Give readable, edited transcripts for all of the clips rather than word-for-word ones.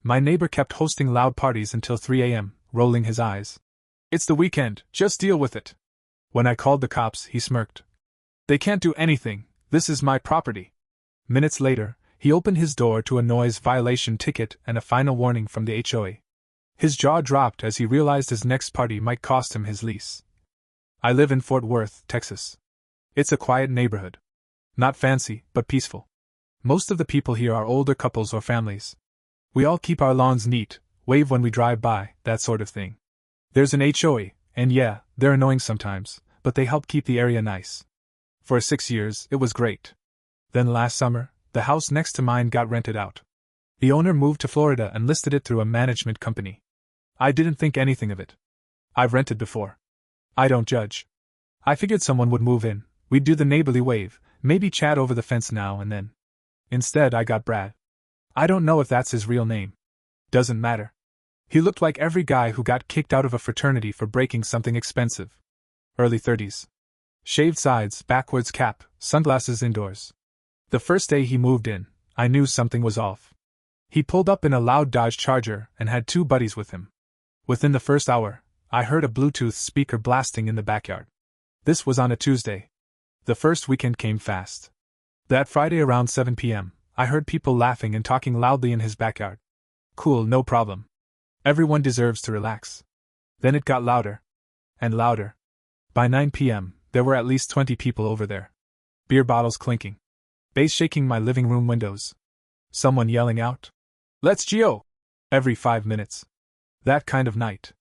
My neighbor kept hosting loud parties until 3 a.m., rolling his eyes. "It's the weekend, just deal with it." When I called the cops, he smirked. "They can't do anything, this is my property." Minutes later, he opened his door to a noise violation ticket and a final warning from the HOA. His jaw dropped as he realized his next party might cost him his lease. I live in Fort Worth, Texas. It's a quiet neighborhood. Not fancy, but peaceful. Most of the people here are older couples or families. We all keep our lawns neat, wave when we drive by, that sort of thing. There's an HOA, and yeah, they're annoying sometimes, but they help keep the area nice. For 6 years, it was great. Then last summer, the house next to mine got rented out. The owner moved to Florida and listed it through a management company. I didn't think anything of it. I've rented before. I don't judge. I figured someone would move in, we'd do the neighborly wave, maybe chat over the fence now and then. Instead, I got Brad. I don't know if that's his real name. Doesn't matter. He looked like every guy who got kicked out of a fraternity for breaking something expensive. Early 30s. Shaved sides, backwards cap, sunglasses indoors. The first day he moved in, I knew something was off. He pulled up in a loud Dodge Charger and had 2 buddies with him. Within the first hour, I heard a Bluetooth speaker blasting in the backyard. This was on a Tuesday. The first weekend came fast. That Friday around 7 p.m., I heard people laughing and talking loudly in his backyard. Cool, no problem. Everyone deserves to relax. Then it got louder. And louder. By 9 p.m., there were at least 20 people over there. Beer bottles clinking. Bass shaking my living room windows. Someone yelling out, "Let's go!" every 5 minutes. That kind of night.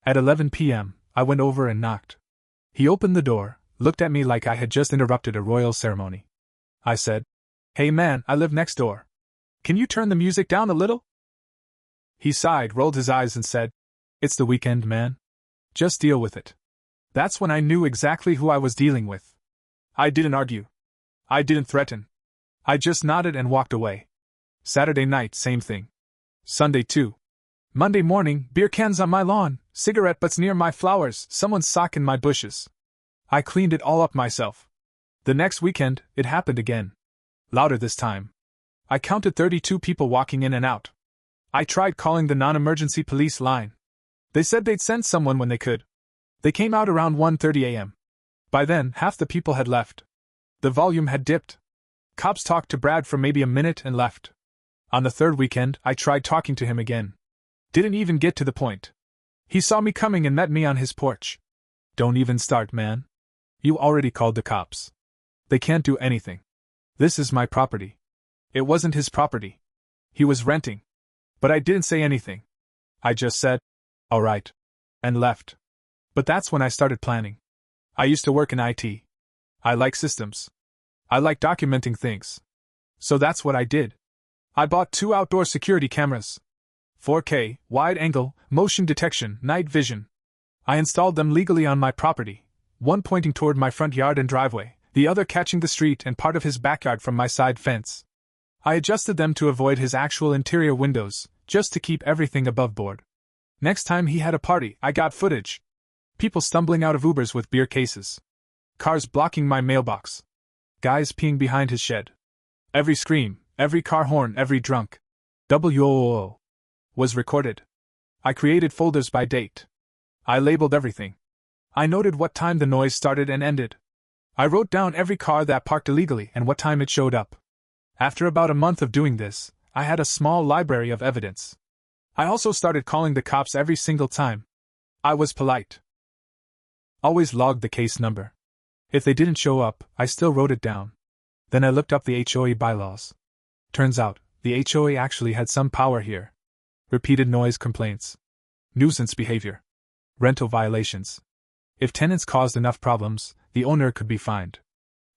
At 11 p.m., I went over and knocked. He opened the door, looked at me like I had just interrupted a royal ceremony. I said, "Hey man, I live next door. Can you turn the music down a little?" He sighed, rolled his eyes and said, "It's the weekend, man. Just deal with it." That's when I knew exactly who I was dealing with. I didn't argue. I didn't threaten. I just nodded and walked away. Saturday night, same thing. Sunday too. Monday morning, beer cans on my lawn, cigarette butts near my flowers, someone's sock in my bushes. I cleaned it all up myself. The next weekend, it happened again. Louder this time. I counted 32 people walking in and out. I tried calling the non-emergency police line. They said they'd send someone when they could. They came out around 1:30 a.m. By then, half the people had left. The volume had dipped. Cops talked to Brad for maybe a minute and left. On the third weekend, I tried talking to him again. Didn't even get to the point. He saw me coming and met me on his porch. "Don't even start, man. You already called the cops. They can't do anything. This is my property." It wasn't his property. He was renting. But I didn't say anything. I just said, "All right," and left. But that's when I started planning. I used to work in IT. I like systems. I like documenting things. So that's what I did. I bought 2 outdoor security cameras. 4K, wide angle, motion detection, night vision. I installed them legally on my property, one pointing toward my front yard and driveway, the other catching the street and part of his backyard from my side fence. I adjusted them to avoid his actual interior windows, just to keep everything above board. Next time he had a party, I got footage. People stumbling out of Ubers with beer cases. Cars blocking my mailbox. Guys peeing behind his shed. Every scream, every car horn, every drunk WOO was recorded. I created folders by date. I labeled everything. I noted what time the noise started and ended. I wrote down every car that parked illegally and what time it showed up. After about a month of doing this, I had a small library of evidence. I also started calling the cops every single time. I was polite. Always logged the case number. If they didn't show up, I still wrote it down. Then I looked up the HOA bylaws. Turns out, the HOA actually had some power here. Repeated noise complaints. Nuisance behavior. Rental violations. If tenants caused enough problems, the owner could be fined.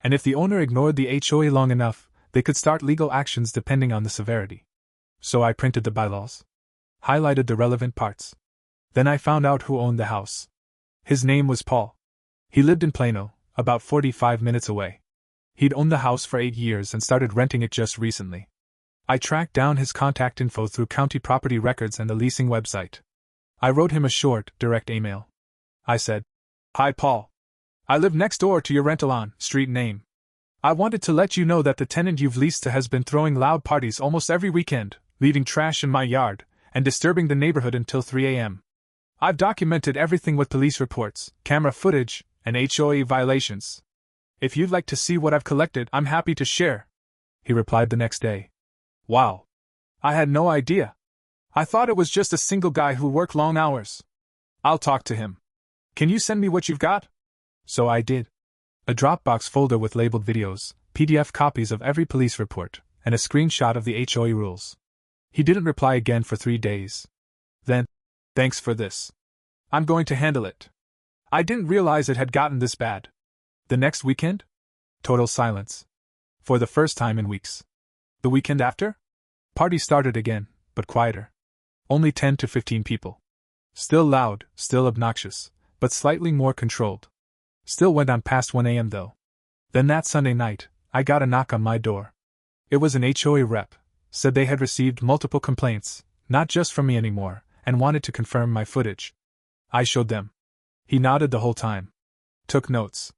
And if the owner ignored the HOA long enough, they could start legal actions depending on the severity. So I printed the bylaws. Highlighted the relevant parts. Then I found out who owned the house. His name was Paul. He lived in Plano, about 45 minutes away. He'd owned the house for 8 years and started renting it just recently. I tracked down his contact info through county property records and the leasing website. I wrote him a short, direct email. I said, "Hi Paul. I live next door to your rental on street name. I wanted to let you know that the tenant you've leased to has been throwing loud parties almost every weekend, leaving trash in my yard, and disturbing the neighborhood until 3 a.m. I've documented everything with police reports, camera footage, and HOA violations. If you'd like to see what I've collected, I'm happy to share, he replied the next day. Wow. I had no idea. I thought it was just a single guy who worked long hours. I'll talk to him. Can you send me what you've got? So I did. A Dropbox folder with labeled videos, PDF copies of every police report, and a screenshot of the HOA rules. He didn't reply again for 3 days. Then, thanks for this. I'm going to handle it. I didn't realize it had gotten this bad. The next weekend? Total silence. For the first time in weeks. The weekend after? Party started again, but quieter. Only 10 to 15 people. Still loud, still obnoxious, but slightly more controlled. Still went on past 1 a.m. though. Then that Sunday night, I got a knock on my door. It was an HOA rep, said they had received multiple complaints, not just from me anymore, and wanted to confirm my footage. I showed them. He nodded the whole time. Took notes.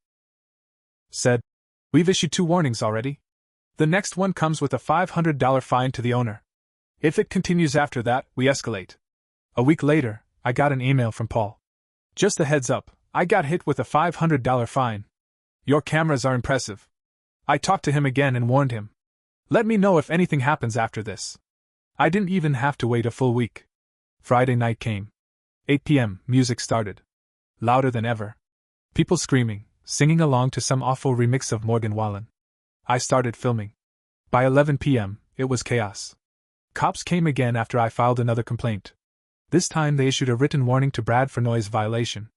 Said, "We've issued 2 warnings already. The next one comes with a $500 fine to the owner. If it continues after that, we escalate." A week later, I got an email from Paul. "Just a heads up, I got hit with a $500 fine. Your cameras are impressive." I talked to him again and warned him. "Let me know if anything happens after this." I didn't even have to wait a full week. Friday night came. 8 p.m., music started. Louder than ever. People screaming, singing along to some awful remix of Morgan Wallen. I started filming. By 11 p.m., it was chaos. Cops came again after I filed another complaint. This time they issued a written warning to Brad for noise violation.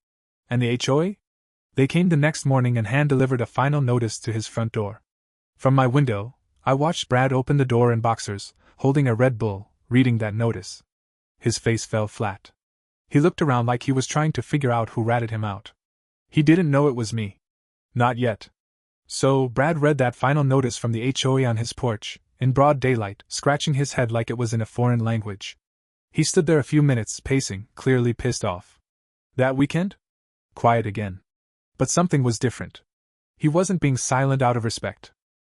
And the HOA? They came the next morning and hand-delivered a final notice to his front door. From my window, I watched Brad open the door in boxers, holding a Red Bull, reading that notice. His face fell flat. He looked around like he was trying to figure out who ratted him out. He didn't know it was me. Not yet. So, Brad read that final notice from the HOA on his porch, in broad daylight, scratching his head like it was in a foreign language. He stood there a few minutes, pacing, clearly pissed off. That weekend? Quiet again. But something was different. He wasn't being silent out of respect.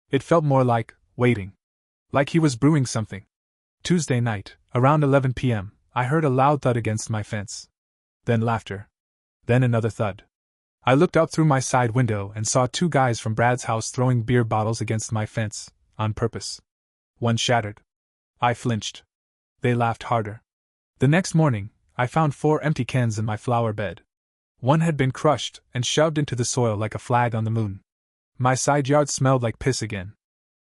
It felt more like waiting. Like he was brewing something. Tuesday night, around 11 p.m., I heard a loud thud against my fence. Then laughter. Then another thud. I looked out through my side window and saw 2 guys from Brad's house throwing beer bottles against my fence, on purpose. One shattered. I flinched. They laughed harder. The next morning, I found 4 empty cans in my flower bed. One had been crushed and shoved into the soil like a flag on the moon. My side yard smelled like piss again.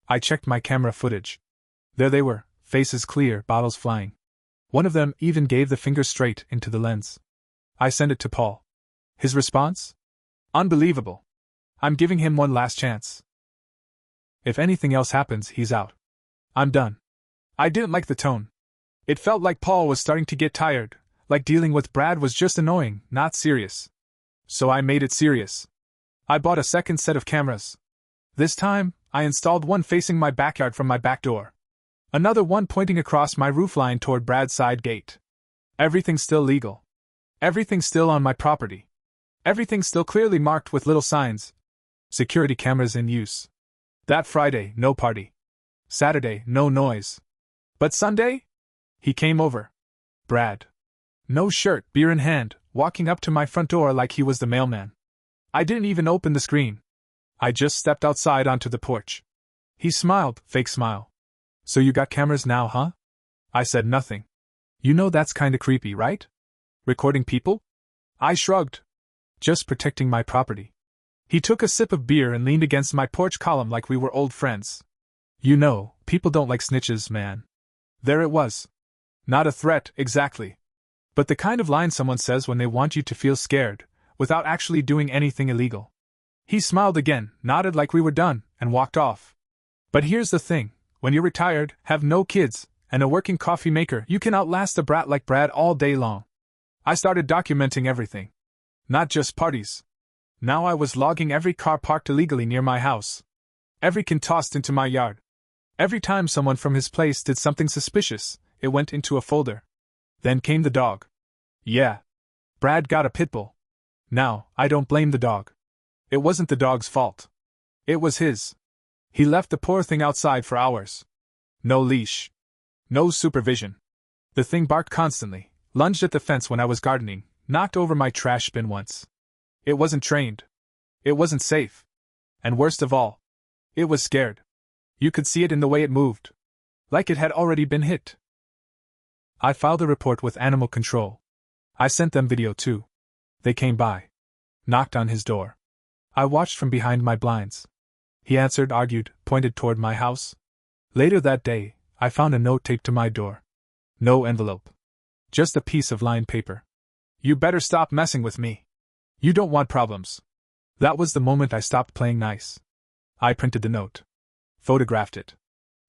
I checked my camera footage. There they were, faces clear, bottles flying. One of them even gave the finger straight into the lens. I sent it to Paul. His response? Unbelievable. I'm giving him one last chance. If anything else happens, he's out. I'm done. I didn't like the tone. It felt like Paul was starting to get tired, like dealing with Brad was just annoying, not serious. So I made it serious. I bought a second set of cameras. This time, I installed one facing my backyard from my back door. Another one pointing across my roofline toward Brad's side gate. Everything's still legal. Everything's still on my property. Everything's still clearly marked with little signs. Security cameras in use. That Friday, no party. Saturday, no noise. But Sunday? He came over. Brad. No shirt, beer in hand, walking up to my front door like he was the mailman. I didn't even open the screen. I just stepped outside onto the porch. He smiled, fake smile. So you got cameras now, huh? I said nothing. You know that's kinda creepy, right? Recording people? I shrugged. Just protecting my property. He took a sip of beer and leaned against my porch column like we were old friends. You know, people don't like snitches, man. There it was. Not a threat, exactly. But the kind of line someone says when they want you to feel scared, without actually doing anything illegal. He smiled again, nodded like we were done, and walked off. But here's the thing. When you're retired, have no kids, and a working coffee maker, you can outlast a brat like Brad all day long. I started documenting everything. Not just parties. Now I was logging every car parked illegally near my house. Every can tossed into my yard. Every time someone from his place did something suspicious, it went into a folder. Then came the dog. Yeah. Brad got a pit bull. Now, I don't blame the dog. It wasn't the dog's fault. It was his. He left the poor thing outside for hours. No leash. No supervision. The thing barked constantly, lunged at the fence when I was gardening, knocked over my trash bin once. It wasn't trained. It wasn't safe. And worst of all, it was scared. You could see it in the way it moved. Like it had already been hit. I filed a report with animal control. I sent them video too. They came by. Knocked on his door. I watched from behind my blinds. He answered, argued, pointed toward my house. Later that day, I found a note taped to my door. No envelope. Just a piece of lined paper. You better stop messing with me. You don't want problems. That was the moment I stopped playing nice. I printed the note. Photographed it.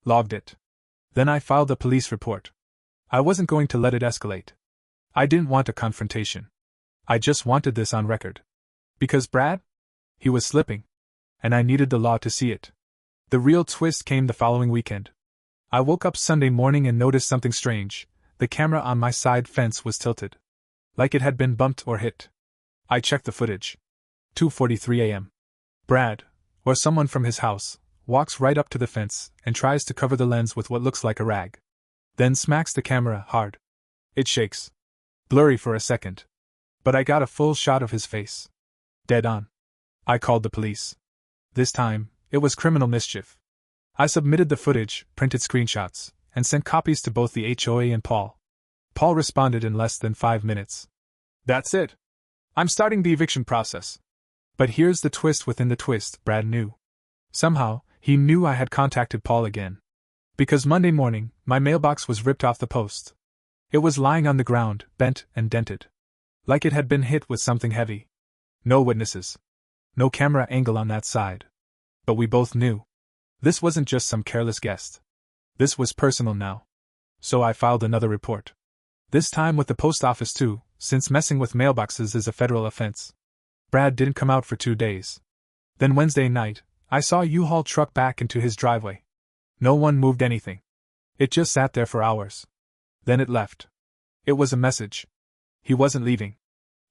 Logged it. Then I filed a police report. I wasn't going to let it escalate. I didn't want a confrontation. I just wanted this on record. Because Brad? He was slipping. And I needed the law to see it. The real twist came the following weekend. I woke up Sunday morning and noticed something strange. The camera on my side fence was tilted. Like it had been bumped or hit. I checked the footage. 2:43 a.m. Brad, or someone from his house, walks right up to the fence and tries to cover the lens with what looks like a rag. Then smacks the camera hard. It shakes. Blurry for a second. But I got a full shot of his face. Dead on. I called the police. This time, it was criminal mischief. I submitted the footage, printed screenshots, and sent copies to both the HOA and Paul. Paul responded in less than 5 minutes. That's it. I'm starting the eviction process. But here's the twist within the twist. Brad knew. Somehow, he knew I had contacted Paul again. Because Monday morning, my mailbox was ripped off the post. It was lying on the ground, bent and dented. Like it had been hit with something heavy. No witnesses. No camera angle on that side. But we both knew. This wasn't just some careless guest. This was personal now. So I filed another report. This time with the post office too, since messing with mailboxes is a federal offense. Brad didn't come out for 2 days. Then Wednesday night, I saw a U-Haul truck back into his driveway. No one moved anything. It just sat there for hours. Then it left. It was a message. He wasn't leaving.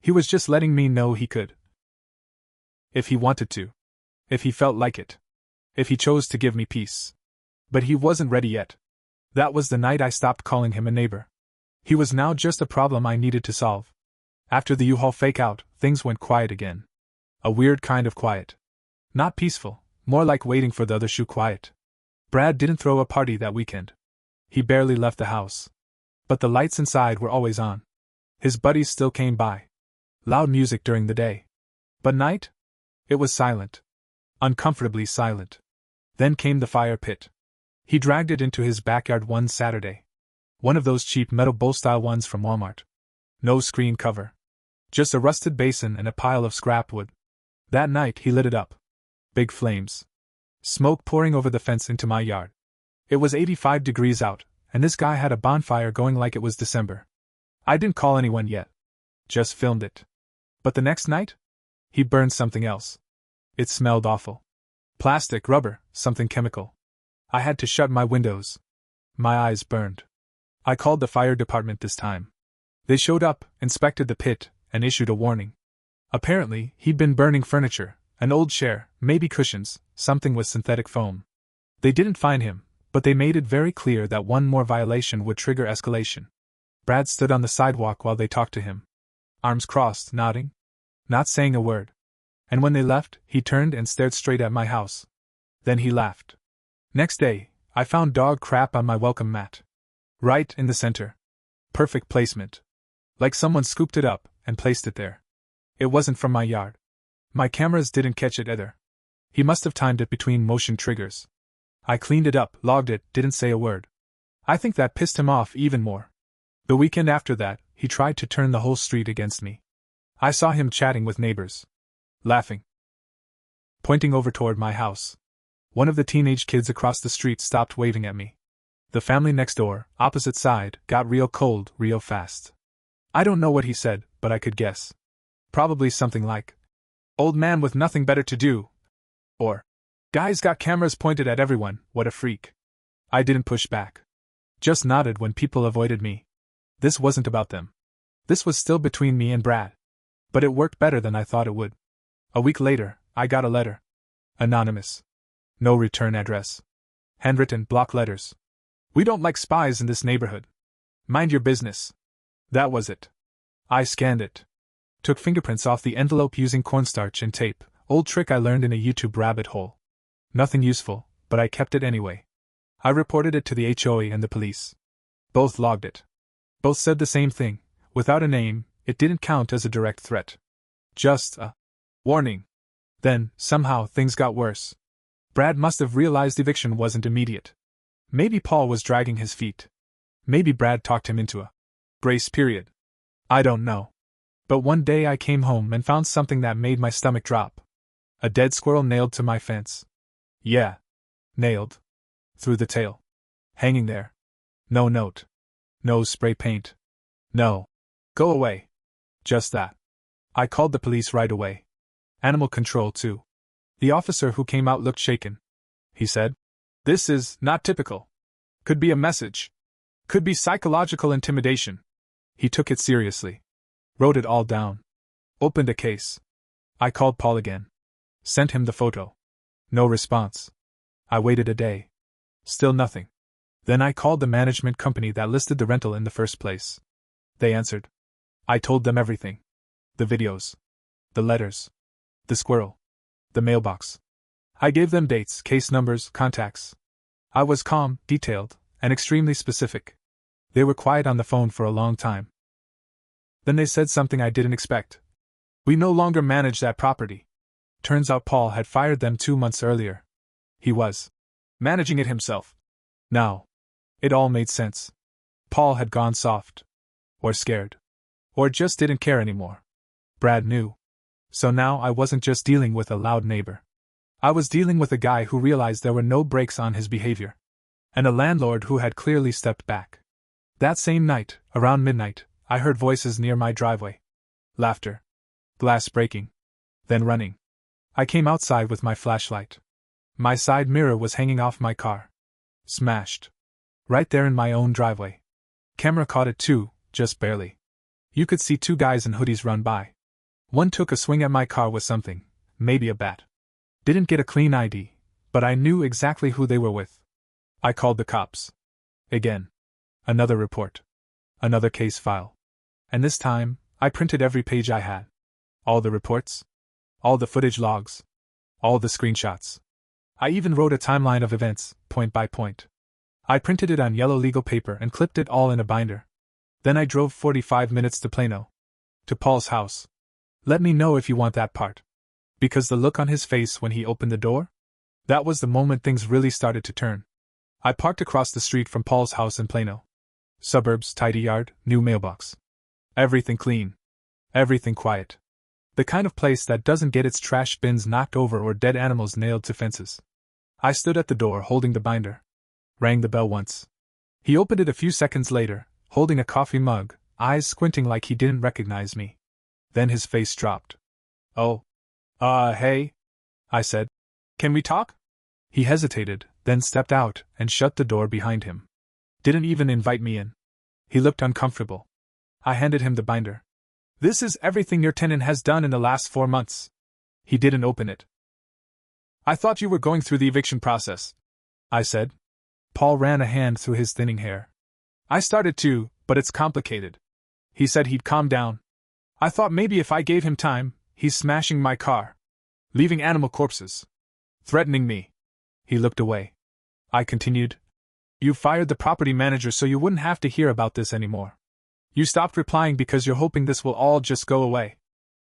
He was just letting me know he could. If he wanted to. If he felt like it. If he chose to give me peace. But he wasn't ready yet. That was the night I stopped calling him a neighbor. He was now just a problem I needed to solve. After the U-Haul fake-out, things went quiet again. A weird kind of quiet. Not peaceful, more like waiting for the other shoe quiet. Brad didn't throw a party that weekend. He barely left the house. But the lights inside were always on. His buddies still came by. Loud music during the day. But night? It was silent. Uncomfortably silent. Then came the fire pit. He dragged it into his backyard one Saturday. One of those cheap metal bowl-style ones from Walmart. No screen cover. Just a rusted basin and a pile of scrap wood. That night he lit it up. Big flames. Smoke pouring over the fence into my yard. It was 85 degrees out, and this guy had a bonfire going like it was December. I didn't call anyone yet. Just filmed it. But the next night? He burned something else. It smelled awful. Plastic, rubber, something chemical. I had to shut my windows. My eyes burned. I called the fire department this time. They showed up, inspected the pit, and issued a warning. Apparently, he'd been burning furniture, an old chair, maybe cushions, something with synthetic foam. They didn't fine him, but they made it very clear that one more violation would trigger escalation. Brad stood on the sidewalk while they talked to him. Arms crossed, nodding. Not saying a word. And when they left, he turned and stared straight at my house. Then he laughed. Next day, I found dog crap on my welcome mat. Right in the center. Perfect placement. Like someone scooped it up and placed it there. It wasn't from my yard. My cameras didn't catch it either. He must have timed it between motion triggers. I cleaned it up, logged it, didn't say a word. I think that pissed him off even more. The weekend after that, he tried to turn the whole street against me. I saw him chatting with neighbors. Laughing. Pointing over toward my house. One of the teenage kids across the street stopped waving at me. The family next door, opposite side, got real cold, real fast. I don't know what he said, but I could guess. Probably something like, "Old man with nothing better to do." Or, "Guy's got cameras pointed at everyone, what a freak." I didn't push back. Just nodded when people avoided me. This wasn't about them. This was still between me and Brad. But it worked better than I thought it would. A week later, I got a letter. Anonymous. No return address. Handwritten block letters. "We don't like spies in this neighborhood. Mind your business. That was it. I scanned it. Took fingerprints off the envelope using cornstarch and tape, old trick I learned in a YouTube rabbit hole. Nothing useful, but I kept it anyway. I reported it to the HOA and the police. Both logged it. Both said the same thing. Without a name, it didn't count as a direct threat. Just a warning. Then, somehow, things got worse. Brad must have realized eviction wasn't immediate. Maybe Paul was dragging his feet. Maybe Brad talked him into a grace period. I don't know. But one day I came home and found something that made my stomach drop. A dead squirrel nailed to my fence. Yeah. Nailed. Through the tail. Hanging there. No note. No spray paint. No. Go away. Just that. I called the police right away. Animal control, too. The officer who came out looked shaken. He said, "This is not typical. Could be a message. Could be psychological intimidation." He took it seriously. Wrote it all down. Opened a case. I called Paul again. Sent him the photo. No response. I waited a day. Still nothing. Then I called the management company that listed the rental in the first place. They answered. I told them everything. The videos. The letters. The squirrel. The mailbox. I gave them dates, case numbers, contacts. I was calm, detailed, and extremely specific. They were quiet on the phone for a long time. Then they said something I didn't expect. "We no longer manage that property." Turns out Paul had fired them 2 months earlier. He was managing it himself. Now, it all made sense. Paul had gone soft. Or scared. Or just didn't care anymore. Brad knew. So now I wasn't just dealing with a loud neighbor. I was dealing with a guy who realized there were no brakes on his behavior. And a landlord who had clearly stepped back. That same night, around midnight, I heard voices near my driveway. Laughter. Glass breaking. Then running. I came outside with my flashlight. My side mirror was hanging off my car. Smashed. Right there in my own driveway. Camera caught it too, just barely. You could see 2 guys in hoodies run by. One took a swing at my car with something, maybe a bat. Didn't get a clean ID, but I knew exactly who they were with. I called the cops. Again. Another report. Another case file. And this time, I printed every page I had. All the reports. All the footage logs. All the screenshots. I even wrote a timeline of events, point by point. I printed it on yellow legal paper and clipped it all in a binder. Then I drove 45 minutes to Plano. To Paul's house. Let me know if you want that part. Because the look on his face when he opened the door? That was the moment things really started to turn. I parked across the street from Paul's house in Plano. Suburbs, tidy yard, new mailbox. Everything clean. Everything quiet. The kind of place that doesn't get its trash bins knocked over or dead animals nailed to fences. I stood at the door holding the binder. Rang the bell once. He opened it a few seconds later, holding a coffee mug, eyes squinting like he didn't recognize me. Then his face dropped. "Oh. Hey," I said. "Can we talk?" He hesitated, then stepped out and shut the door behind him. Didn't even invite me in. He looked uncomfortable. I handed him the binder. "This is everything your tenant has done in the last 4 months." He didn't open it. "I thought you were going through the eviction process," I said. Paul ran a hand through his thinning hair. "I started too, but it's complicated." He said he'd calm down. "I thought maybe if I gave him time, he's smashing my car. Leaving animal corpses. Threatening me." He looked away. I continued. "You fired the property manager so you wouldn't have to hear about this anymore. You stopped replying because you're hoping this will all just go away."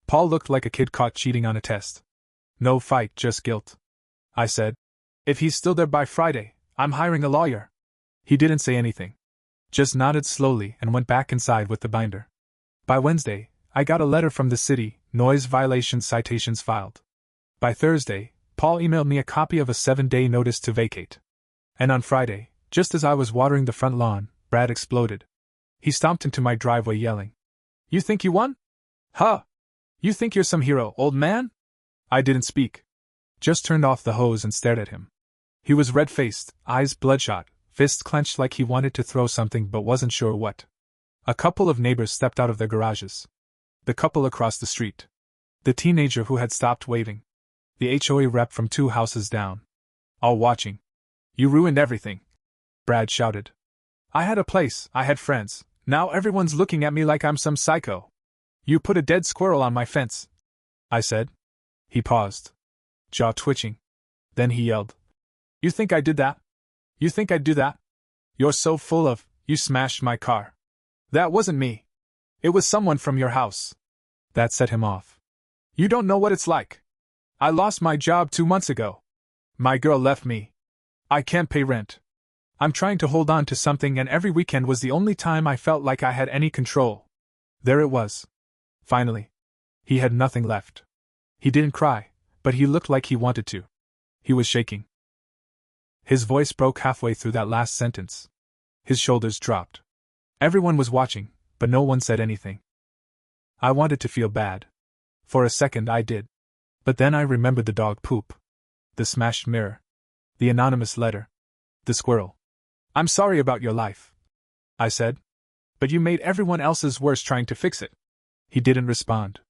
Paul looked like a kid caught cheating on a test. "No fight, just guilt," I said. "If he's still there by Friday, I'm hiring a lawyer." He didn't say anything. Just nodded slowly and went back inside with the binder. By Wednesday, I got a letter from the city, noise violation citations filed. By Thursday, Paul emailed me a copy of a 7-day notice to vacate. And on Friday, just as I was watering the front lawn, Brad exploded. He stomped into my driveway yelling, "You think you won? Huh? You think you're some hero, old man?" I didn't speak. Just turned off the hose and stared at him. He was red-faced, eyes bloodshot, fists clenched like he wanted to throw something but wasn't sure what. A couple of neighbors stepped out of their garages. The couple across the street. The teenager who had stopped waving. The HOA rep from 2 houses down. All watching. "You ruined everything," Brad shouted. "I had a place, I had friends, Now everyone's looking at me like I'm some psycho. You put a dead squirrel on my fence, I said. He paused, jaw twitching. Then he yelled, You think I did that? You think I'd do that? You're so full of, you smashed my car. That wasn't me. It was someone from your house. That set him off. You don't know what it's like. I lost my job 2 months ago. My girl left me. I can't pay rent. I'm trying to hold on to something, and every weekend was the only time I felt like I had any control. There it was. Finally. He had nothing left. He didn't cry, but he looked like he wanted to. He was shaking. His voice broke halfway through that last sentence. His shoulders dropped. Everyone was watching, but no one said anything. I wanted to feel bad. For a second I did. But then I remembered the dog poop. The smashed mirror. The anonymous letter. The squirrel. I'm sorry about your life, I said. But you made everyone else's worse trying to fix it. He didn't respond.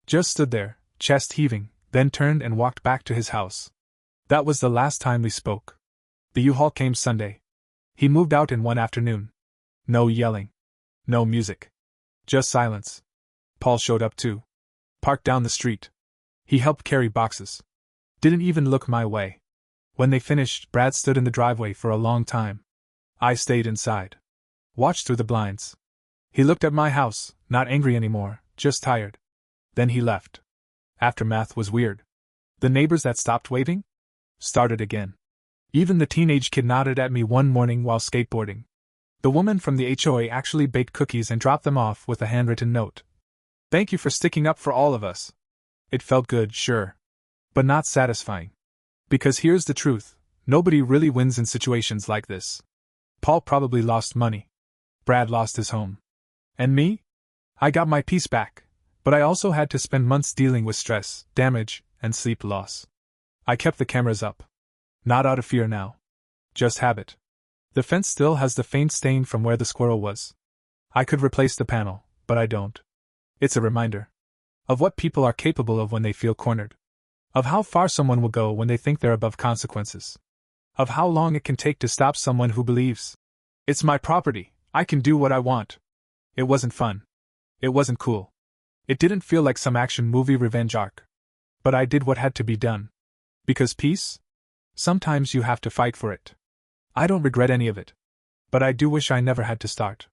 Just stood there, chest heaving, then turned and walked back to his house. That was the last time we spoke. The U-Haul came Sunday. He moved out in one afternoon. No yelling. No music. Just silence. Paul showed up too. Parked down the street. He helped carry boxes. Didn't even look my way. When they finished, Brad stood in the driveway for a long time. I stayed inside. Watched through the blinds. He looked at my house, not angry anymore, just tired. Then he left. Aftermath was weird. The neighbors that stopped waving? Started again. Even the teenage kid nodded at me one morning while skateboarding. The woman from the HOA actually baked cookies and dropped them off with a handwritten note. Thank you for sticking up for all of us. It felt good, sure. But not satisfying. Because here's the truth, nobody really wins in situations like this. Paul probably lost money. Brad lost his home. And me? I got my peace back, but I also had to spend months dealing with stress, damage, and sleep loss. I kept the cameras up. Not out of fear now. Just habit. The fence still has the faint stain from where the squirrel was. I could replace the panel, but I don't. It's a reminder of what people are capable of when they feel cornered. Of how far someone will go when they think they're above consequences. Of how long it can take to stop someone who believes. It's my property, I can do what I want. It wasn't fun. It wasn't cool. It didn't feel like some action movie revenge arc. But I did what had to be done. Because peace? Sometimes you have to fight for it. I don't regret any of it. But I do wish I never had to start.